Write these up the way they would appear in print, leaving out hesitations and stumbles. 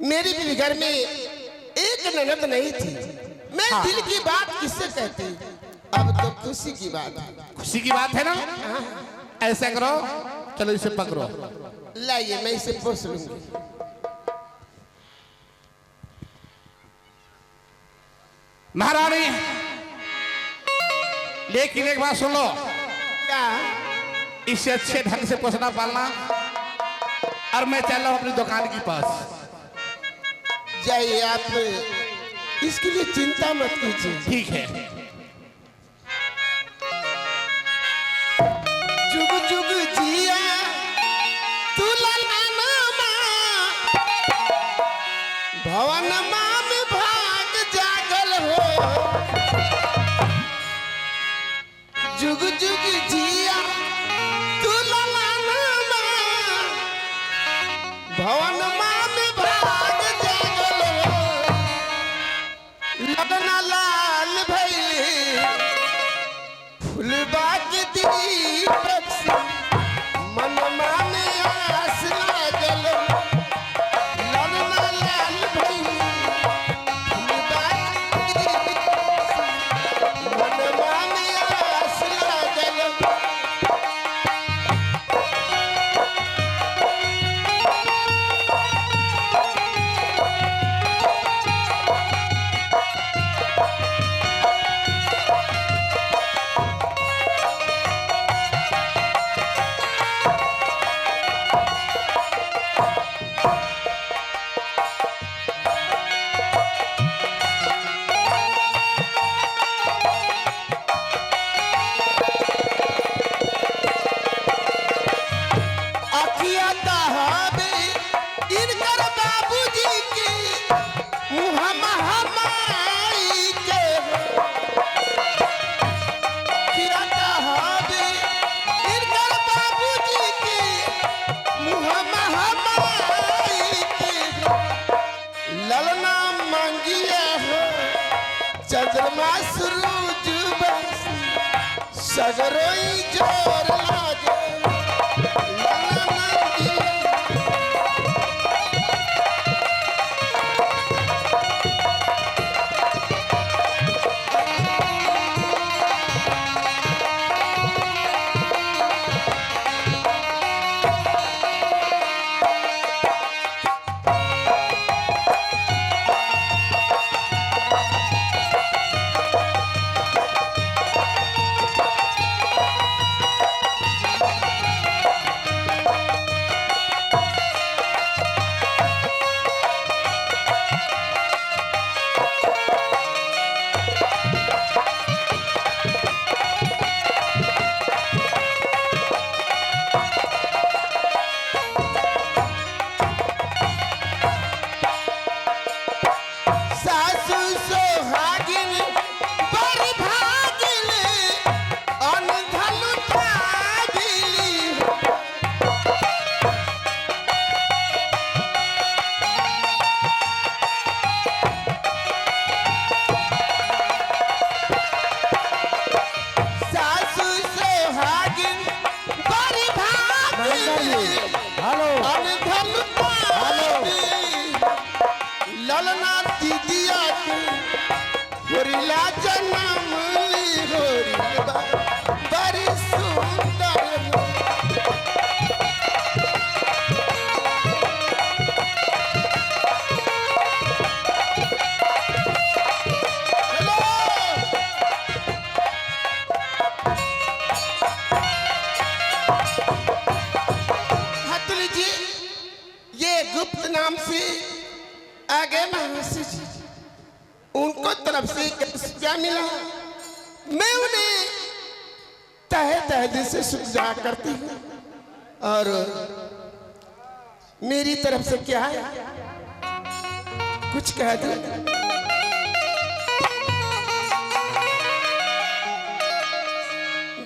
मेरी भी घर में एक ननद नहीं थी। मैं दिल की बात किससे कहती, अब तो खुशी की बात है। खुशी की बात है ना। ऐसा करो, चलो इसे पकड़ो। लाइए मैं इसे पोस लूंगी। महारानी, लेकिन एक बात सुन लो, क्या? इसे अच्छे ढंग से पोसना पालना, और मैं चल रहा हूं अपनी दुकान के पास। जाइए, आप इसके लिए चिंता मत कीजिए। ठीक है। जुग जुग जिया तू ललना माँ, भवन माँ में भाग जागल हो। जुग जुग जिया तू ललना माँ, भवन माँ में भाग जागल हो। ललना लाल भैली फूलबाग दीपक से मनमा में आस लागल। ललना लाल भैली फूलबाग दीपक से मनमा में आस लागल। अखिया दहाबे इनकर बाबूजी की महामाई के। अखिया दहाबे इनकर बाबूजी की महामाई के। ललना मांगिया हो चंद्रमा सूरज बंसी, सगरोई जोर लागे। सासु सोहागिन बड़ी भागिन अनधन भागिली। सासु सोहागिन बड़ी भागिन अनधन भागिली। ललना दीदिया की होरिला जन्म ली होरिला बड़ी सुंदर। हेलो, हतुल जी, ये गुप्त नाम से आगे महर्षि जी, उनको तरफ से क्या मिला, मैं उन्हें तहे तहे दिल से शुक्रिया करती हूँ। और मेरी तरफ से क्या है, कुछ कह दो।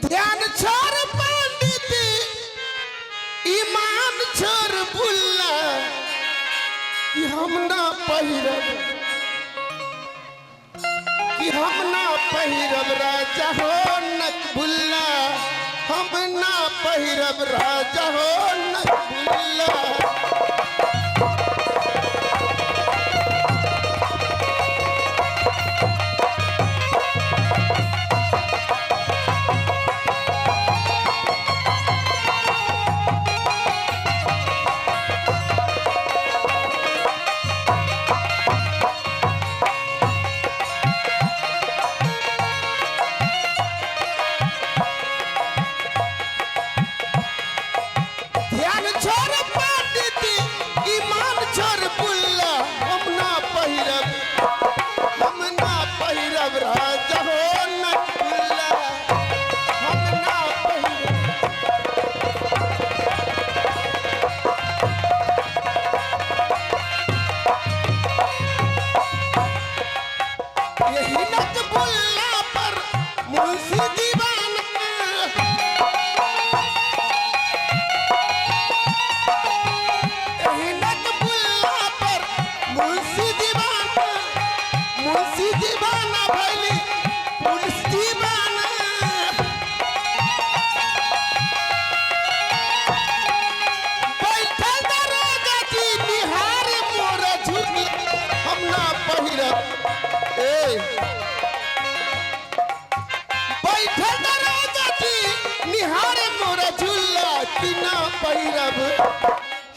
ध्यान छोड़ पंडित, ईमान छोड़ भूलना, कि हम ना पहिरब, कि हम ना पहिरब राजा हो नकबुल्ला, हम ना पहिरब राजा हो नकबुल्ला।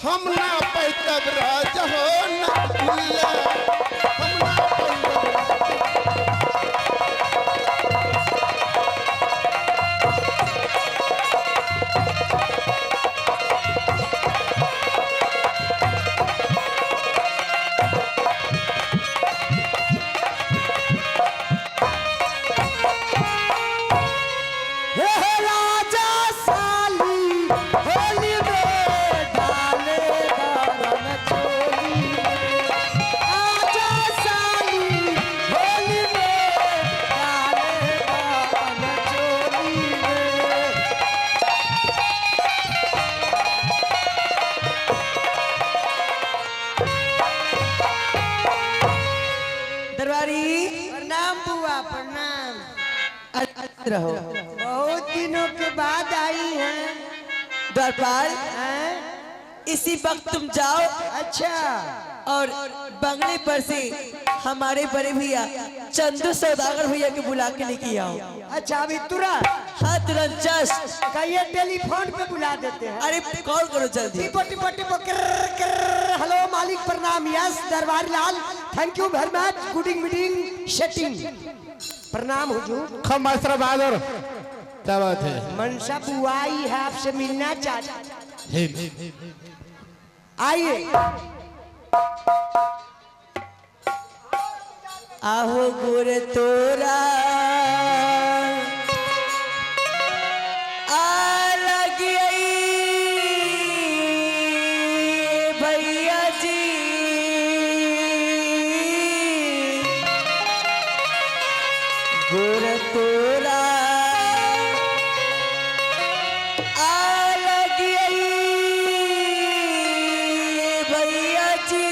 हम ना पैतब राज हो न मिला हम ना प्रणाम बुआ प्रणाम। रहो बहुत दिनों के बाद आई हैं द्वारपाल। हैं? इसी वक्त तुम जाओ अच्छा और बंगले पर से हमारे बड़े भैया चंदू सौदागर भैया के बुला के लेके आओ। अच्छा अभी तुरंत हाँ तुरंत जस्ट। कहिए टेलीफोन पे बुला देते हैं। अरे कॉल करो जल्दी। टिपो टिपो टिपो हेलो मालिक प्रणाम। यस दरबार लाल थैंक यू वेरी मच गुड मीटिंग सेटिंग। प्रणाम हुजूर। खमसरा बहादुर क्या बात है? मनसा बुआ आई है आपसे मिलना चाहती। आइए आहो गुर तोरा भैया जी गुर तोरा भैया जी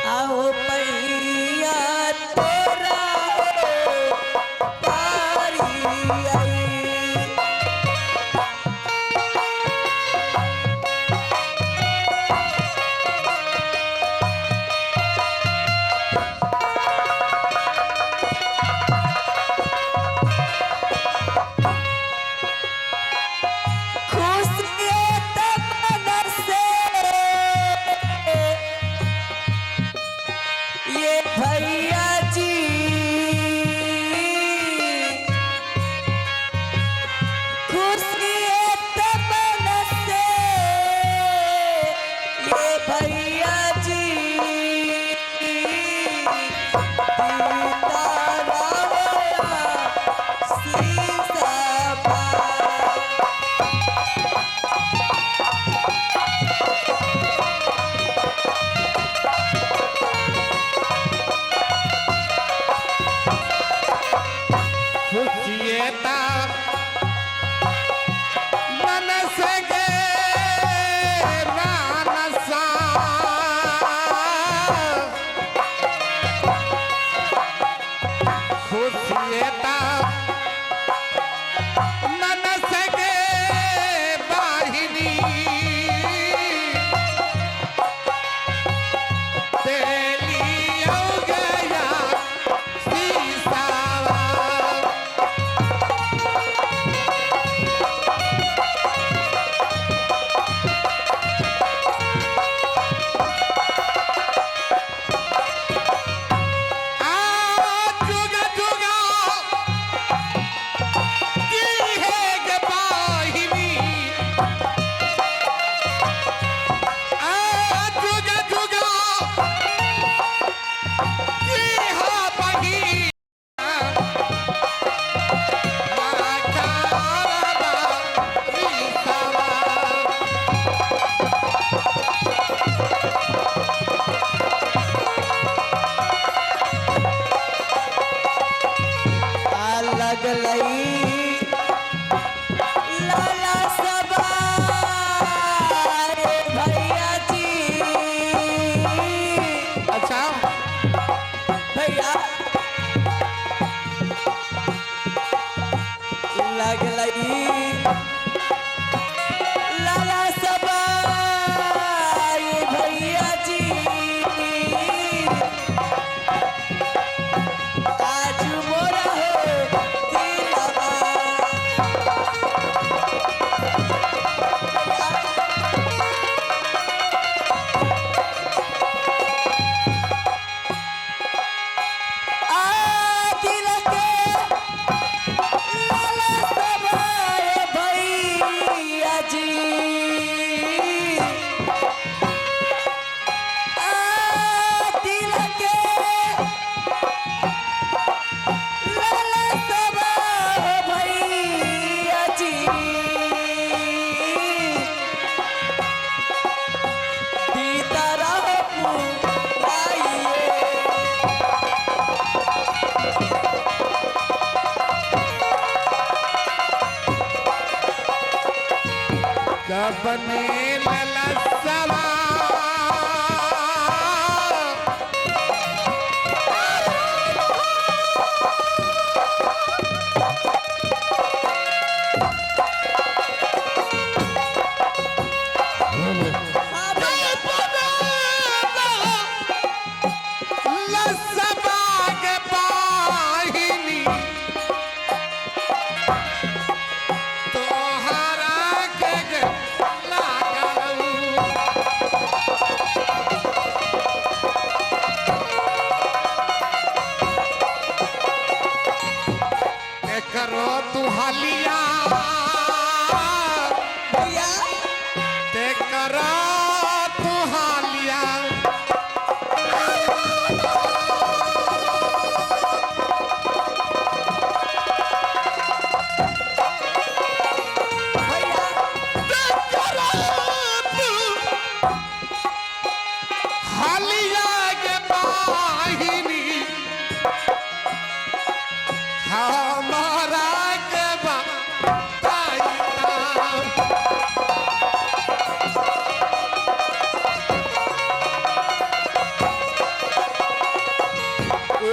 आओ पर जी दिल के लाला सबा हो भैया जी दीदारा पुराइए कबने ललसवा हाँ भैया ललसवा के पाहिनी तोहरा के लागल करो तू हालिया भैया ते करो तू हालिया भैया ते करो तू हालिया के बाहिनी हमारा के बताइता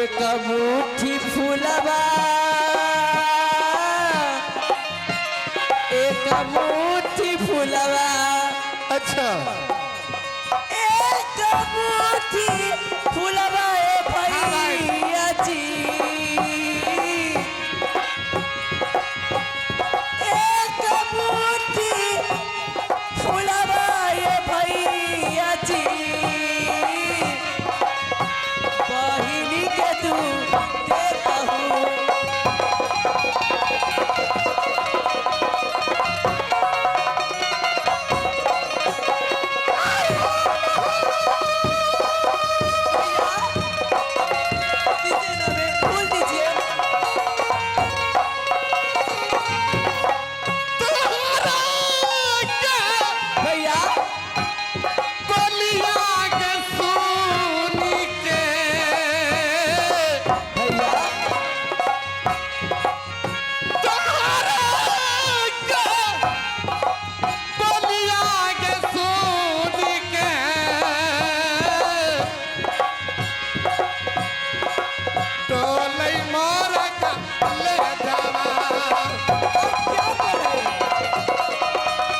एक मुट्ठी फूलबा एक मुट्ठी फूलबा अच्छा एक मुट्ठी फूलबा ए भैया जी एक मुट्ठी फूलबा ए भैया जी बहिनी के तू देता हूँ दीजिए ना बे, फूल दीजिए भैया बलिया के सुनी के भैया तोहरा के बलिया के सुनी के टोलै मोर का ले जावा क्या कर रहे हैं?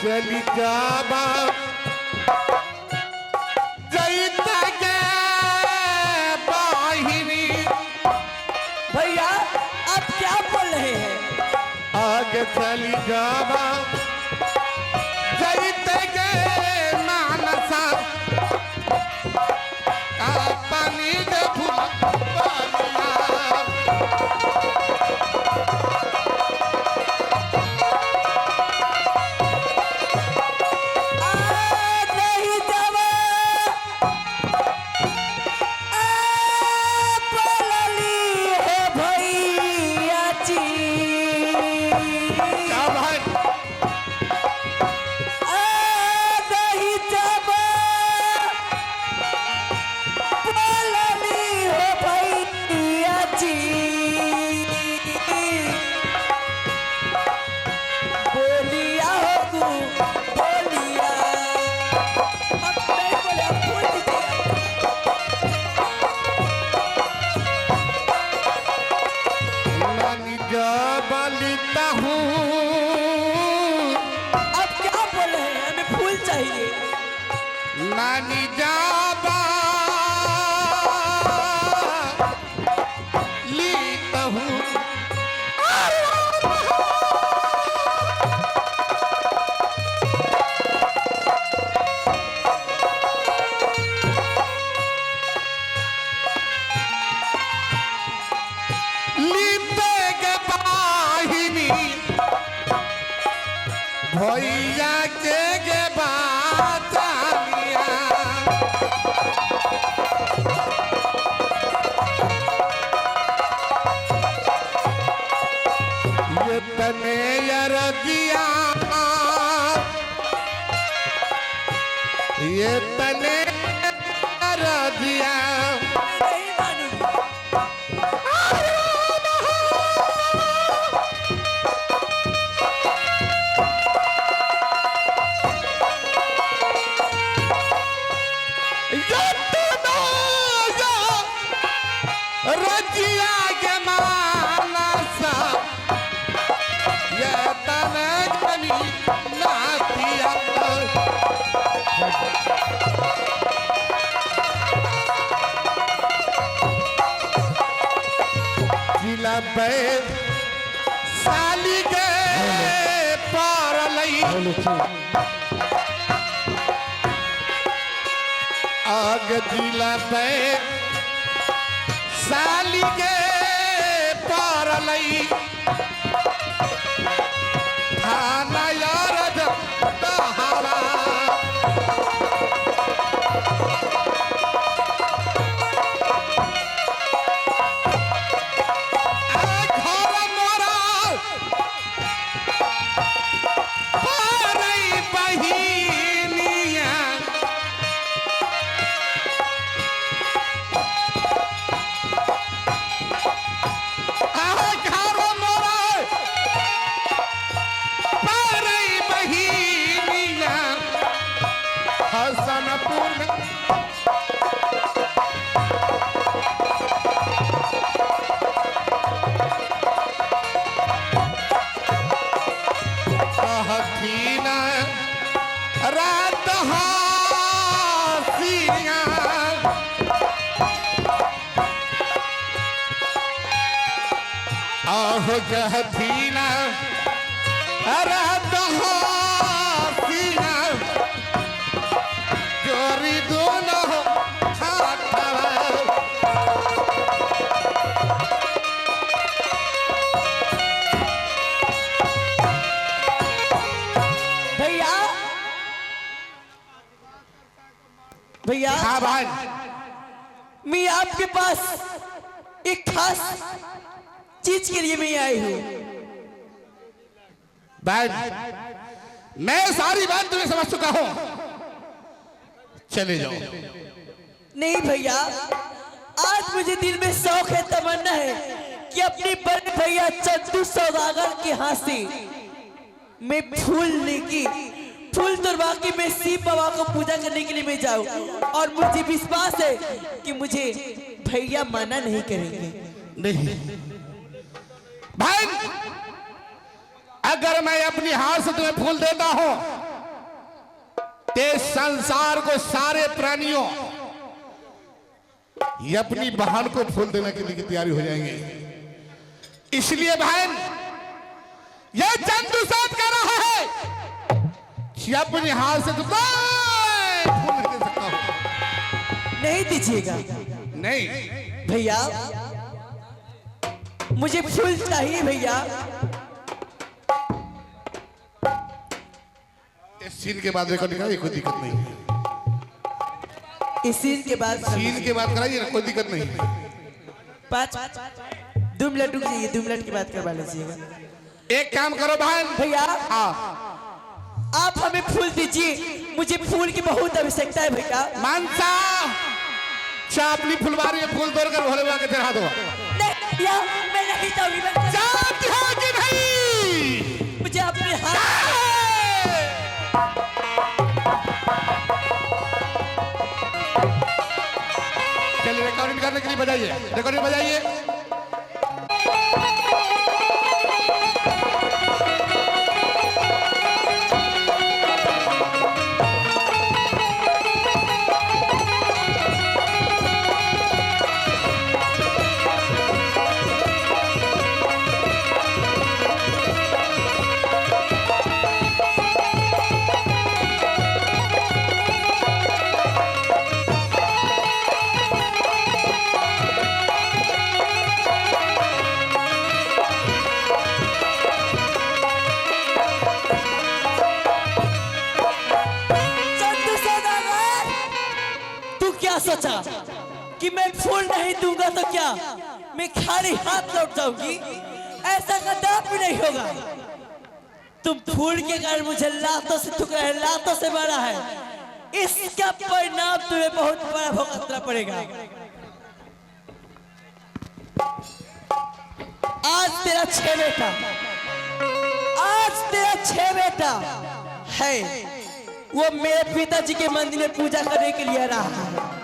चली जावा जैत के बाहिनी भैया आप क्या बोल रहे हैं आगे चली जावा जैत के मानसा का पानी के फूल बालिया नहीं जावा बोलली है भैया जी क्या भाई नहीं जावा बोलली है भैया जी बोलिया हो तू बोलिया अब नहीं बोले अब बोल दीजिए नानी जबलिता हूँ अब क्या बोल रहे हैं हमें फूल चाहिए नानी जाबा लीता हूँ लीते के बाहिनी भैया के बाचालिया ये तने यरदिया ये तने यरदिया नहीं मानूंगी। रजिया के मानसा ये तने गनी नातिया जिला पे साली के पार लई आग जिला पे साली के पार लई थाना यार दहावा घर मोरा पारई बहिनिया घर मोरा पारई बहिनिया हसनपुर में हथीना रात हासिया आह गहथीना रात हासिया जोरी दोनों हाथवा भैया भैया हाँ भाई मैं आपके पास एक खास चीज के लिए मैं आई हूँ। भाई मैं सारी बात तुम्हें समझ चुका हूं चले जाओ नहीं भैया, आज मुझे दिल में शौक है, तमन्ना है कि अपने बड़े भैया चंदू सौदागर के हाथ से मैं फूल लेके फूल तोड़वा के मैं शिव बाबा को पूजा करने के लिए मैं जाऊं, और मुझे विश्वास है कि मुझे भैया मना नहीं करेंगे। नहीं भाई, अगर मैं अपनी हाथ से तुम्हें फूल देता हूं ते संसार को सारे प्राणियों ये अपनी बहन को फूल देने के लिए तैयारी हो जाएंगे। इसलिए बहन ये चंदू साहब कह रहा है कि अपने हाथ से तो फूल नहीं दे सकता हूं। नहीं दीजिएगा नहीं भैया, मुझे फूल चाहिए भैया। इस सीन के बाद रिकॉर्डिंग कराइए, कोई दिक्कत नहीं है। इस सीन के बाद सीन के बाद कराइए ना, कोई दिक्कत नहीं है। 2 मिनट रुक जाइए, 2 मिनट की बात करवा लीजिएगा। एक काम करो बहन, भैया हाँ आप हमें फूल दीजिए, मुझे फूल की बहुत आवश्यकता है भैया। मानसा चापली फुलवारी में फूल तोड़कर भोले बाबा के चढ़ा दो। नहीं भैया, मैं नहीं जाऊंगी, मैं जाती हो कि नहीं? मुझे अपने हाथ चलिए रिकॉर्डिंग करने के लिए बजाइए, रिकॉर्डिंग बजाइए। फूल नहीं दूंगा तो क्या मैं खाली हाथ लौट जाऊंगी? ऐसा कदापि नहीं होगा। तुम फूल के कारण मुझे लातों से ठुकरा है, लातों से मारा है। इसका परिणाम तुम्हें बहुत बड़ा भुगतना पड़ेगा। आज तेरा 6 बेटा, आज तेरा 6 बेटा है, वो मेरे पिताजी के मंदिर में पूजा करने के लिए आ रहा है।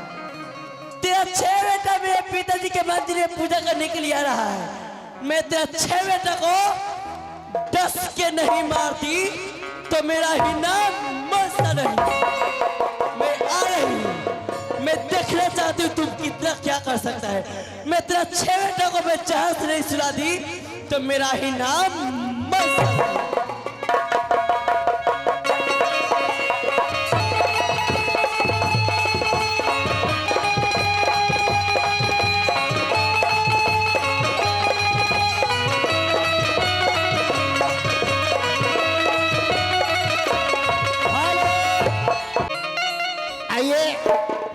तेरा 6 बेटा मेरे पिताजी के मंदिर में पूजा करने के लिए आ रहा है। मैं तेरा 6 बेटा को 10 के नहीं मारती तो मेरा ही नाम मरता नहीं। मैं आ रही हूँ, मैं देखना चाहती हूँ तुम कितना क्या कर सकता है। मैं तेरा 6 बेटा को मैं चाह से नहीं सुला दी तो मेरा ही नाम मरता नहीं।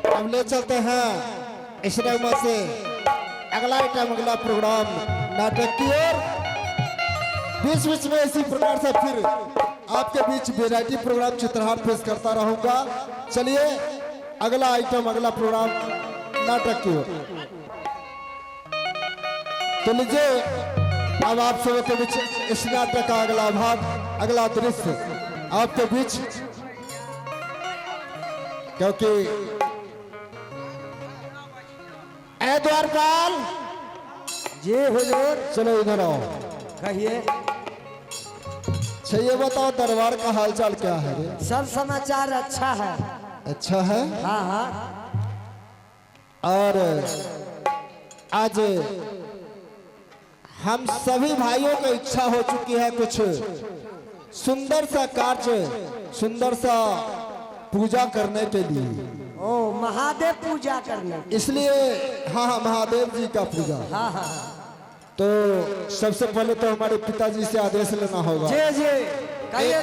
हम ले चलते हैं इस नगमा से अगला आइटम, अगला प्रोग्राम नाटक की ओर। बीच बीच में इसी प्रकार से फिर आपके बीच वैरायटी प्रोग्राम चित्रहार पेश करता रहूंगा। चलिए अगला आइटम, अगला प्रोग्राम नाटक की ओर। तो लीजिए अब आप सबों के बीच इस नाटक का अगला भाग, अगला दृश्य आपके बीच, क्योंकि ए द्वारपाल जी हुजूर। चलो इधर आओ। कहिए। अच्छा ये बताओ दरबार का हालचाल क्या है रे? सब समाचार अच्छा है। अच्छा है। हाँ हाँ। और आज हम सभी भाइयों की इच्छा हो चुकी है कुछ सुंदर सा कार्य, सुंदर सा पूजा करने के लिए। ओ महादेव पूजा करने, इसलिए हाँ हाँ महादेव जी का पूजा। हाँ हाँ। तो सबसे पहले तो हमारे पिताजी से आदेश लेना होगा। जी जी कहिए।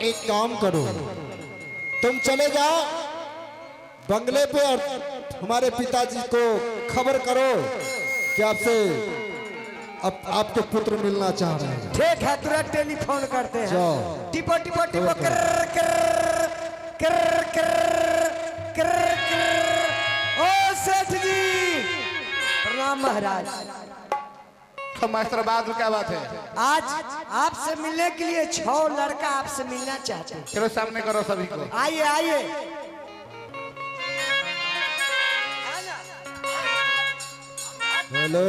एक काम करो, तुम चले जाओ बंगले पे और हमारे पिताजी को खबर करो कि आपसे आपके पुत्र मिलना चाह रहे हैं। ठीक है, तुरंत टेलीफोन करते हैं। जाओ। टिपो टिपो टिपो कर कर कर कर कर। ओ सेठ जी प्रणाम महाराज। मास्टर बाद क्या बात है? आज आपसे मिलने के लिए 6 लड़का आपसे मिलना चाहते हैं। चलो सामने करो सभी को। आइए आइए। हेलो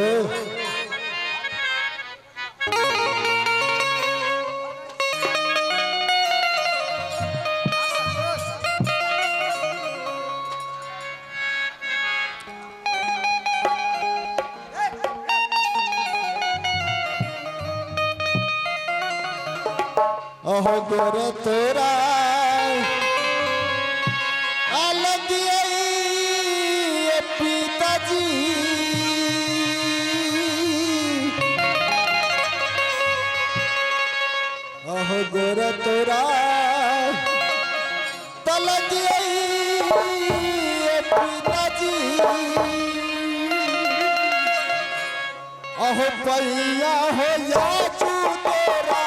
ओहो गोरे तोरा अलग ये पिताजी, ओहो गोरे तोरा तलग ये पिताजी, ओहो पैया हो या चू तेरा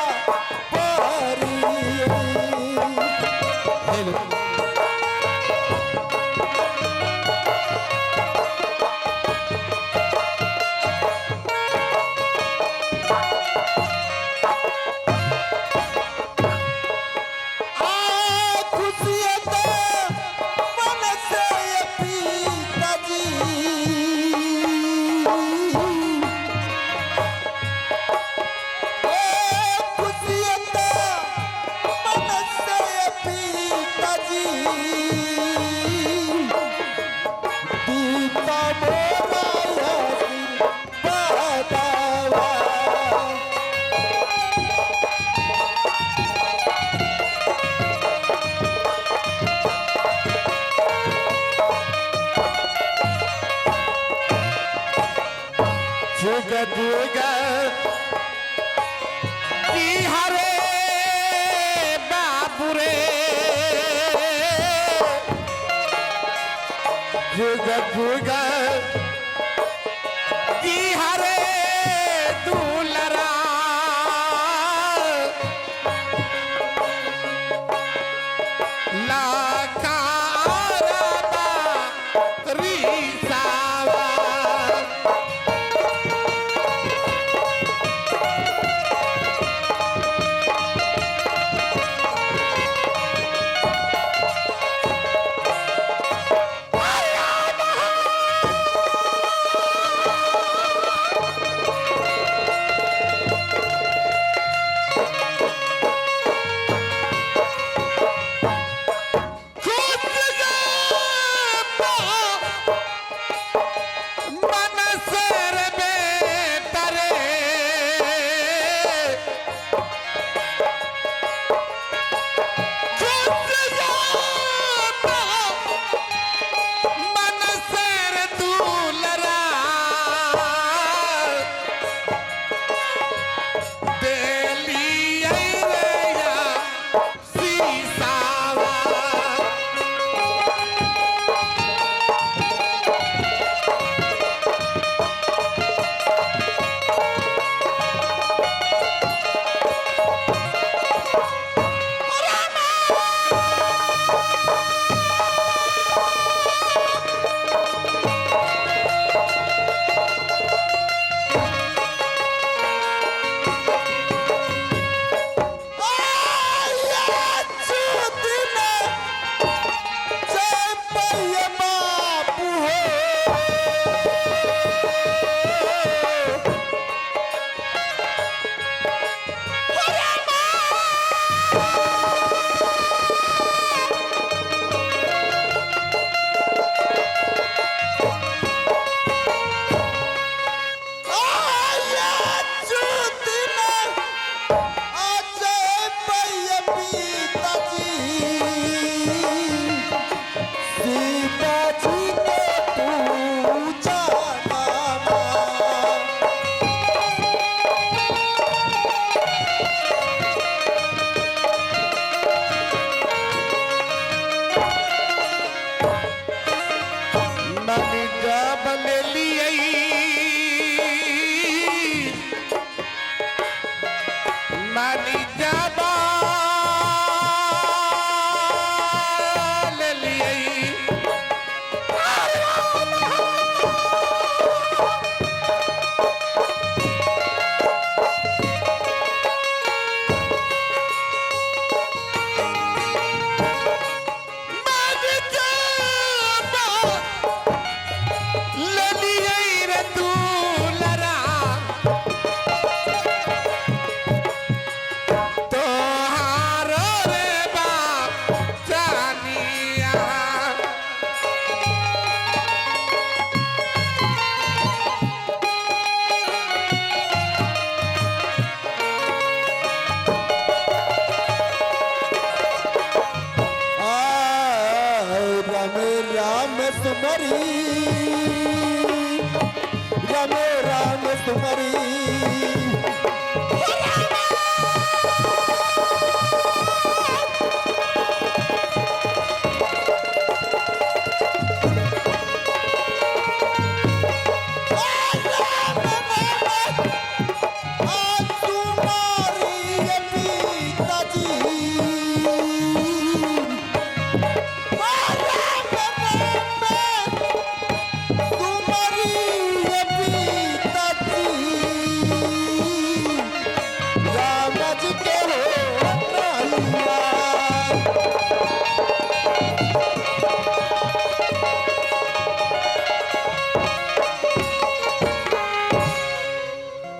हरे बाबुरे जुग जुग मानी जाबा ले लिए राम तुम्हारी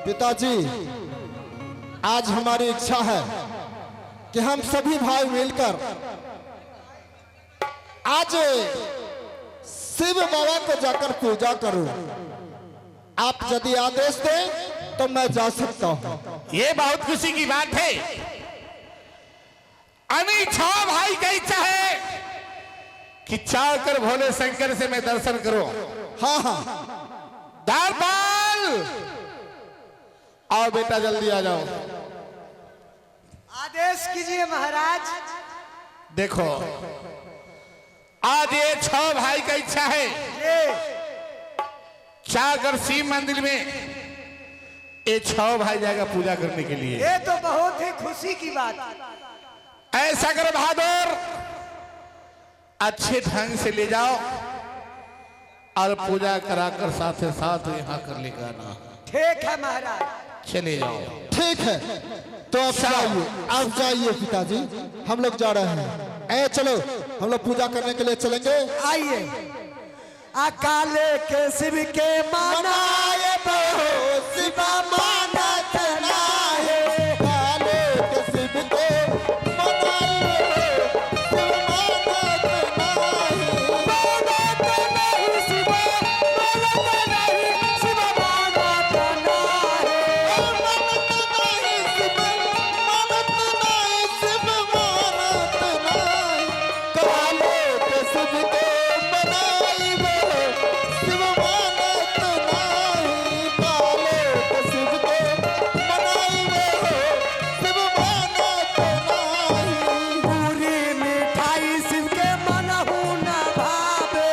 पिताजी, आज हमारी इच्छा है कि हम सभी भाई मिलकर आज शिव बाबा को जाकर पूजा करूं। आप यदि आदेश दें तो मैं जा सकता हूं। ये बहुत खुशी की बात है। अनी छह भाई का इच्छा है कि चाहकर भोले शंकर से मैं दर्शन करूं। हाँ हाँ, दारपाल आओ बेटा, जल्दी आ जाओ। आदेश कीजिए महाराज। देखो, आज ये छह भाई का इच्छा है चाहकर शिव मंदिर में ये छह भाई जाएगा पूजा करने के लिए। ये तो बहुत ही खुशी की बात। ऐसा करो बहादुर, अच्छे ढंग से ले जाओ और पूजा कराकर साथ साथ यहाँ कर लेकर आना। ठीक है महाराज, चले जाओ। ठीक है, तो आप जाइए पिताजी, हम लोग जा रहे हैं। ए चलो, हम लोग पूजा करने के लिए चलेंगे। आइए। अकाले के शिव के मनाए बहु शिवा मानत नाहे। काले के शिव के मनाए शिव मानत नाहे। मानत नहीं शिवा, मानत नहीं शिवा मानत नाहे। मानत नहीं शिव, मानत नहीं शिव मानत नाहे। काले के शिव के मनाए शिव मानत नाहे। काले के शिव के मनाए शिव मानत नाहे। पूरी मिठाई शिव के मनहु न भावे।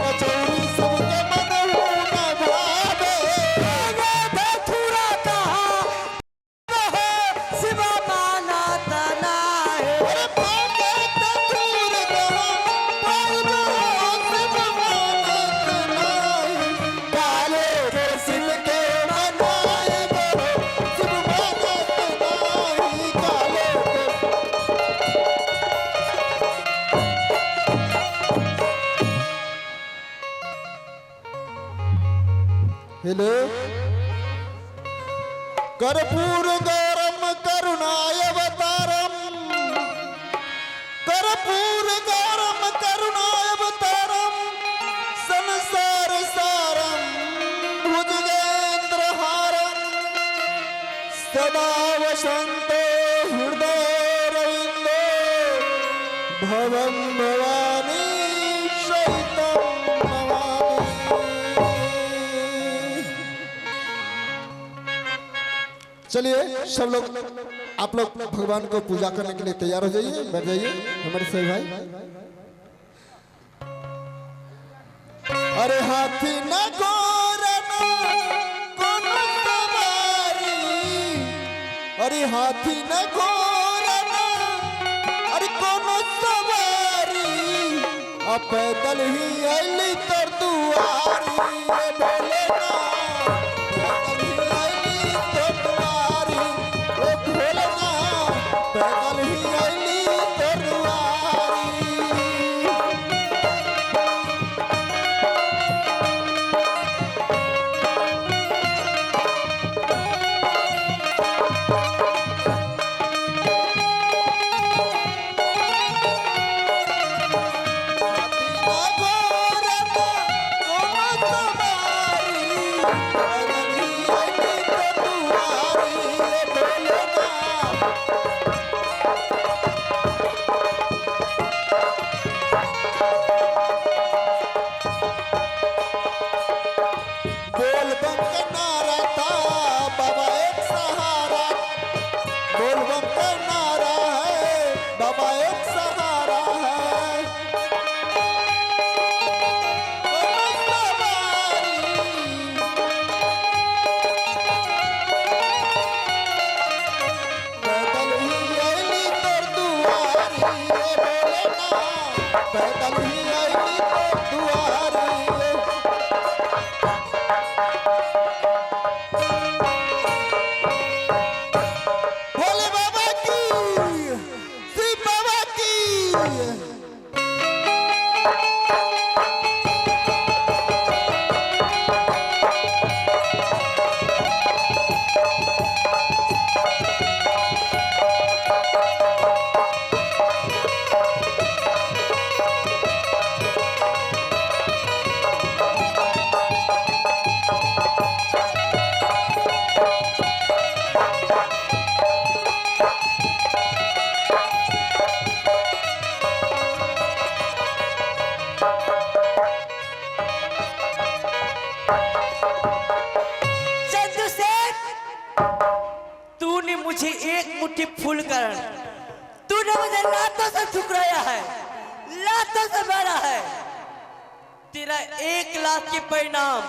कचौड़ी शिव के मनहु न भावे। धतूरा कहाँ शिवा मानत नाहे। अरे भागे धतूर कहाँ पाइबो शिव मानत नाहे। काले के शिव के मनाए शिव मानत नाहे। काले के हेलो, कर्पूर गौरम करुणावतारम, कर्पूर गौरम करुणावतारम, संसार सारम भुजगेंद्रहारम, सदा वसन्तो हृदय रविंदो, भवं भवानी शयितं नमामि। चलिए सब लोग, आप लोग भगवान को पूजा करने के लिए तैयार हो जाइए, बैठ जाइए हमारे सभी भाई। अरे हाथी न गोरना कोनो सवारी, अरे हाथी न घोड़ा न अरे कोनो सवारी आ पैदल ही आइली तोर दुआरी रे भोलेनाथ पैदल ही आइली तोर दुआरी रे भोलेनाथ पैदल ही आइली तोर दुआरी। मुझे एक मुट्ठी फूल कर तूने मुझे लातों से ठुकराया है, लातों से मारा है। तेरा 1 लाख के परिणाम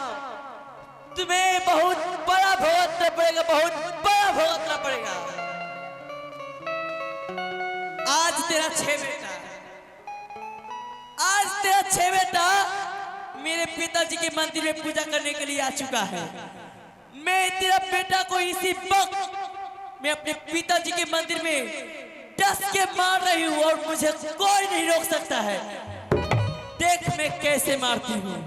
तुम्हें बहुत बड़ा भुगतना पड़ेगा, बहुत बड़ा भुगतना पड़ेगा। आज तेरा 6 बेटा, आज तेरा 6 बेटा मेरे पिताजी के मंदिर में पूजा करने के लिए आ चुका है। मैं तेरा बेटा को इसी वक्त मैं अपने पिताजी के मंदिर में डस के मार रही हूँ और मुझे कोई नहीं रोक सकता है। देख मैं कैसे मारती हूँ।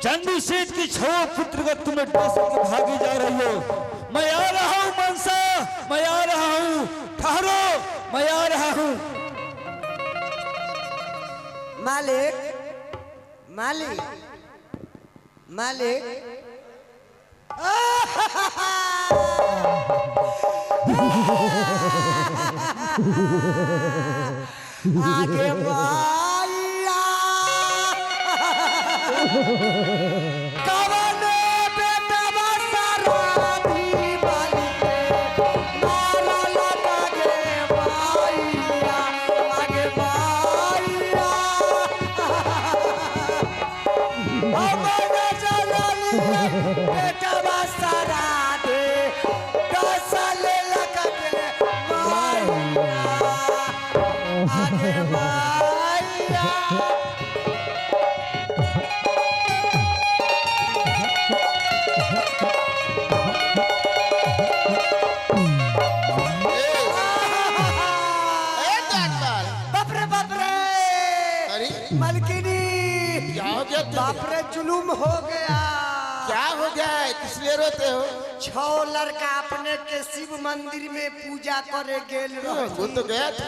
चंदू सेठ की 6 पुत्र का तुम्हें डस के भागी जा रही हो। मैं आ रहा हूं मनसा, मैं आ रहा हूं। ठहरो, मैं आ रहा हूं। मालिक मालिक मालिक आगे माया कवने बेटा बसारा भी मालिक माला लगा गे माया आगे माया अमर जलाली बेटा बसारा दे कसले लगा गे माया आगे माया बाप रे जुलूम हो गया। क्या हो गया है, इसलिए रोते हो? 6 लड़का अपने के शिव मंदिर में पूजा करे गेल रहे। वो तो गया था।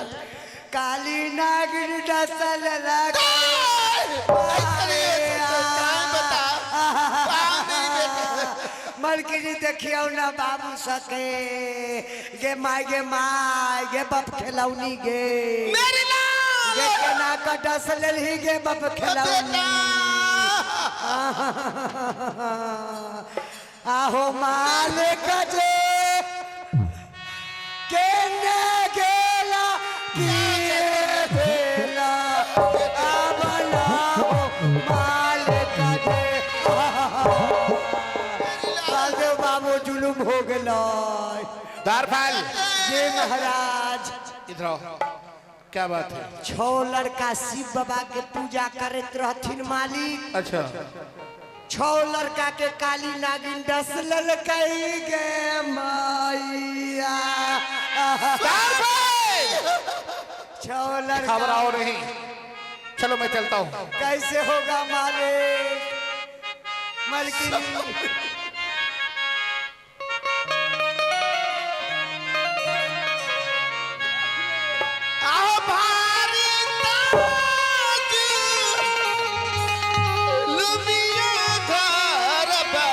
काली नागिन डसल लगा। मलकिनी देखियो ना बाबू सके गे माय गे बप खेलौनी गे मेरी लाल गे केना का डस लेलही गे बप खेलौनी। आहो मालिक जे केने गेला किए भेला आबला मालिक जे बालदेव बाबू जुलुम हो गेलो। दारफाल ये महाराज इधर आओ। क्या बात है? 6 लड़का शिव बाबा के पूजा करत रहथिन मालिक। अच्छा 6 लड़का के काली नागिन डस ललकई गे मैया। 6 लड़का घबराओ नहीं, चलो मैं चलता हूँ। कैसे होगा मालिक? मलकिनी आओ भारी ताज लुमिया घर बा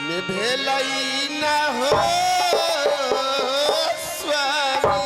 निभेलई न हो स्वामी।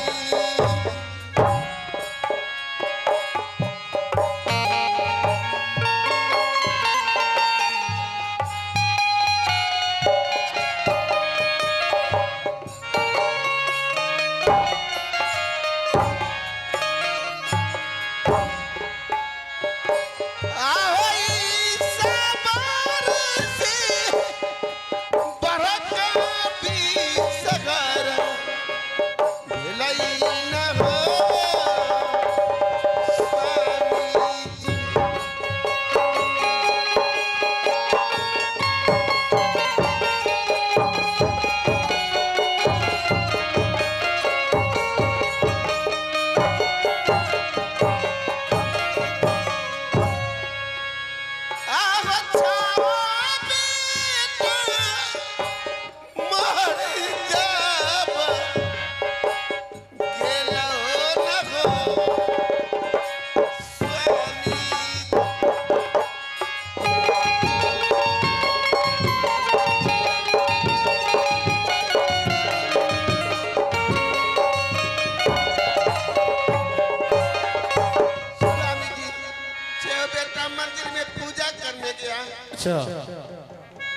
अच्छा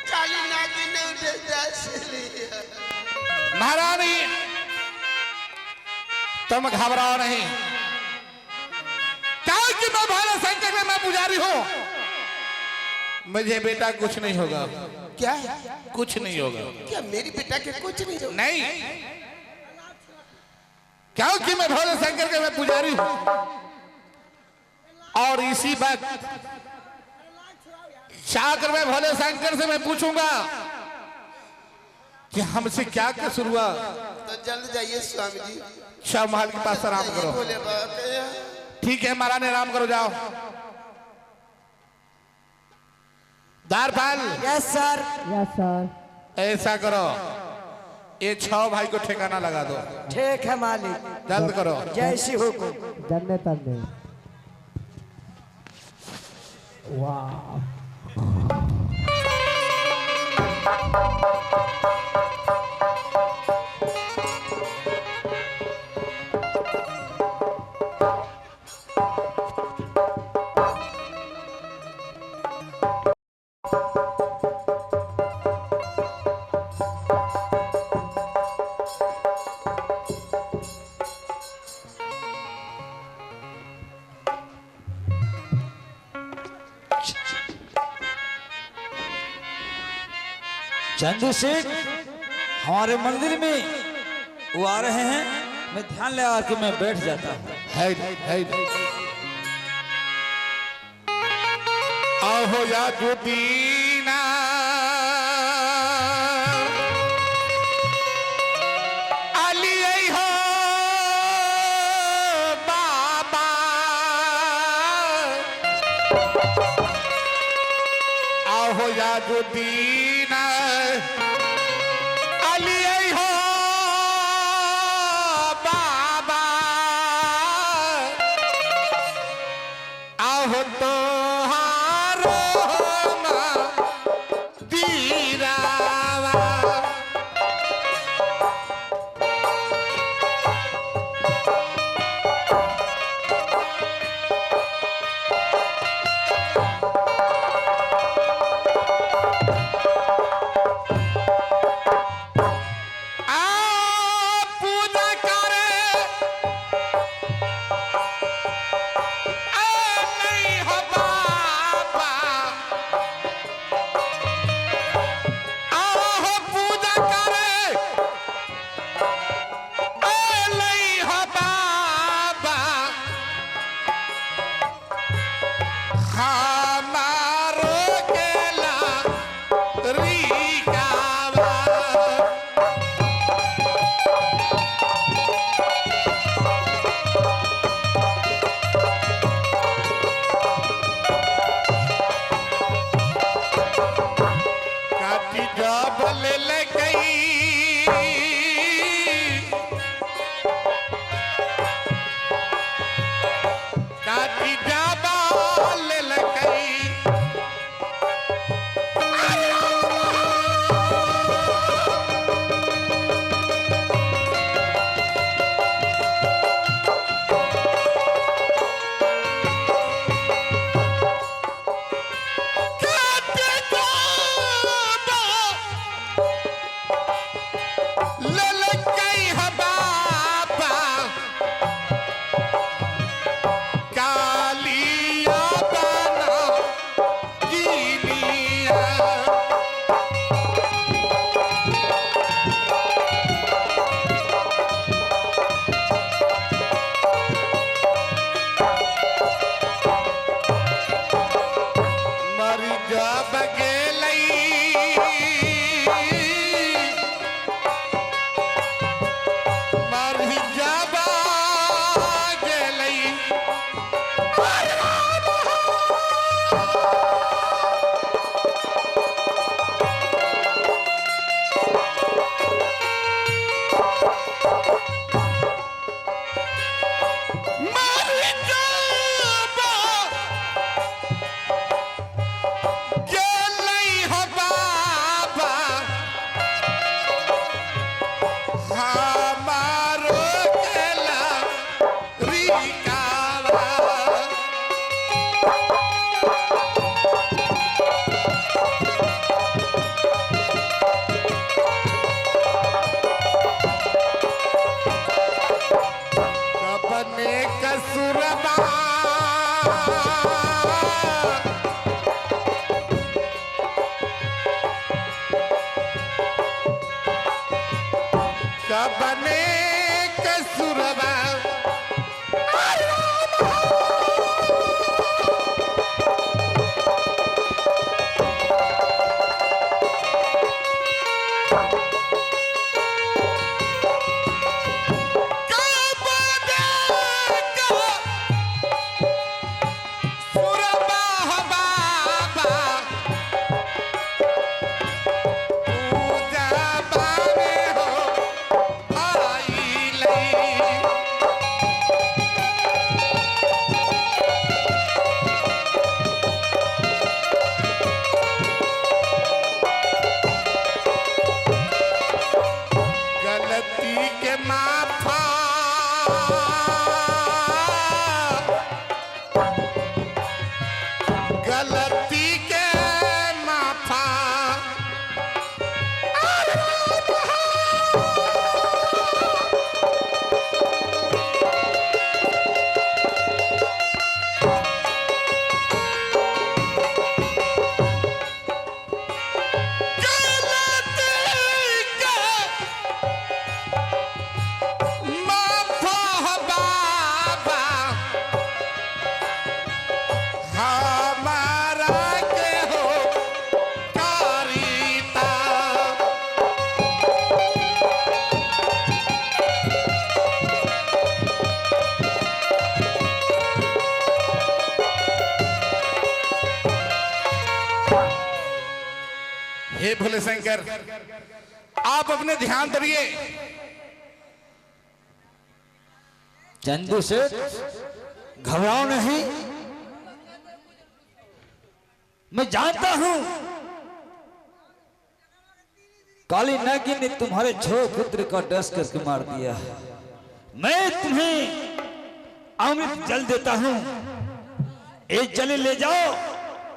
काली नागिन ने उठे जैसे लिया। महारानी तुम घबराओ नहीं, क्या कि मैं भोले शंकर में मैं पुजारी हूँ। मुझे बेटा कुछ नहीं होगा। क्या कुछ नहीं होगा। क्या मेरी बेटा के कुछ नहीं होगा? नहीं, क्योंकि मैं भोले शंकर के मैं पुजारी हूँ। और इसी बात जाकर मैं भोले शंकर से मैं पूछूंगा कि हमसे क्या कसूर हुआ। तो जल्द जाइए स्वामी जी। शाह महल के पास आराम करो। बोले बाबा के यहाँ। ठीक है महारानी, आराम करो, जाओ। दारपाल यस सर। ऐसा करो, ये 6 भाई को ठिकाना लगा दो। ठीक है मालिक, जल्द करो। जैसी हुकुम। जन्ने तन्ने वाह चंदू शेख हमारे मंदिर में वो आ रहे हैं, मैं ध्यान लगा के मैं बैठ जाता हूँ। आहो या जुदीना अली हो बाबा हमारो केला रिकावा कबने कसुरबा कबने कसुरबा गलती के माफा गलती के माफा हे भोले शंकर, आप अपने ध्यान दरिए। चंदू सेठ, घबराओ नहीं, मैं जानता हूं काली नागिन ने तुम्हारे छो पुत्र का डस करके मार दिया है। मैं तुम्हें अमृत जल देता हूं, एक जल ले जाओ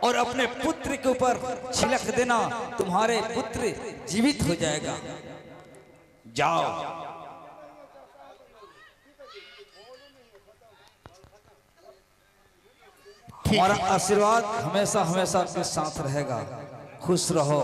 और अपने पुत्र के ऊपर छिड़क देना, तुम्हारे पुत्र जीवित हो जाएगा। जाओ। हमारा आशीर्वाद हमेशा हमेशा आपके साथ रहेगा। खुश रहो।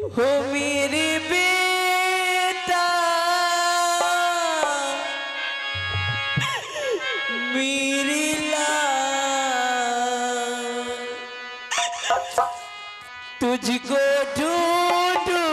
हो मेरी बेटा, मेरी लाल, तुझको ढूंढूं